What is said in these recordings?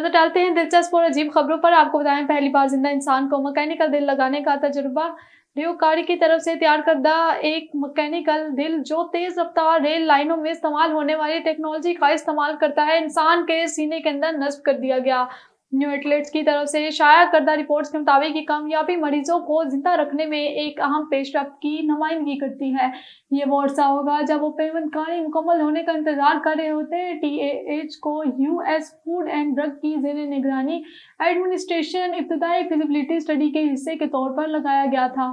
नजर डालते हैं दिलचस्प और अजीब खबरों पर। आपको बताएं, पहली बार जिंदा इंसान को मैकेनिकल दिल लगाने का तजुर्बा। ड्यूकारी की तरफ से तैयार करदा एक मैकेनिकल दिल जो तेज रफ्तार रेल लाइनों में इस्तेमाल होने वाली टेक्नोलॉजी का इस्तेमाल करता है, इंसान के सीने के अंदर नस्ब कर दिया गया। न्यू एटलेट्स की तरफ से शाया करदा रिपोर्ट्स के मुताबिक ये कामयाबी मरीजों को जिंदा रखने में एक अहम पेशरफ्त की नुमाइंदगी करती है। ये वो अरसा होगा जब वो पेवंदकारी मुकम्मल होने का इंतजार कर रहे होते हैं। TAH को US फूड एंड ड्रग की ज़ेरे निगरानी एडमिनिस्ट्रेशन इब्तदाई फिजिबिलिटी स्टडी के हिस्से के तौर पर लगाया गया था।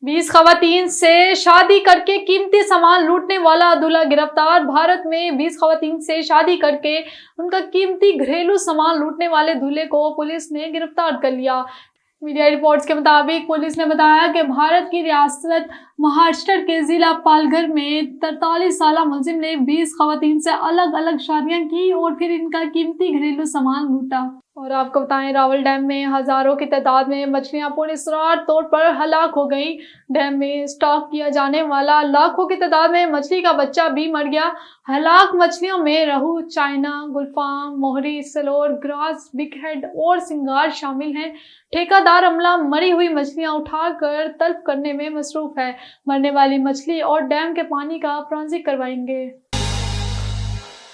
20 खवातीन से शादी करके कीमती सामान लूटने वाला दूल्हा गिरफ्तार। भारत में 20 खवातीन से शादी करके उनका कीमती घरेलू सामान लूटने वाले दूल्हे को पुलिस ने गिरफ्तार कर लिया। मीडिया रिपोर्ट्स के मुताबिक पुलिस ने बताया कि भारत की रियासत महाराष्ट्र के जिला पालघर में 43 साला मुलजिम ने 20 खवातीन से अलग अलग शादियां की और फिर इनका कीमती घरेलू सामान लूटा। और आपको बताएं, रावल डैम में हजारों की तादाद में मछलियां पुरअसरार तौर पर हलाक हो गई। डैम में स्टॉक किया जाने वाला लाखों की तादाद में मछली का बच्चा भी मर गया। हलाक मछलियों में रहू, चाइना, गुलफाम, मोहरी, सलोर, ग्रास, बिगहेड और सिंगार शामिल हैं। ठेकेदार अमला मरी हुई मछलियां उठाकर तलब करने में मसरूफ है। मरने वाली मछली और डैम के पानी का फॉरेंसिक करवाएंगे।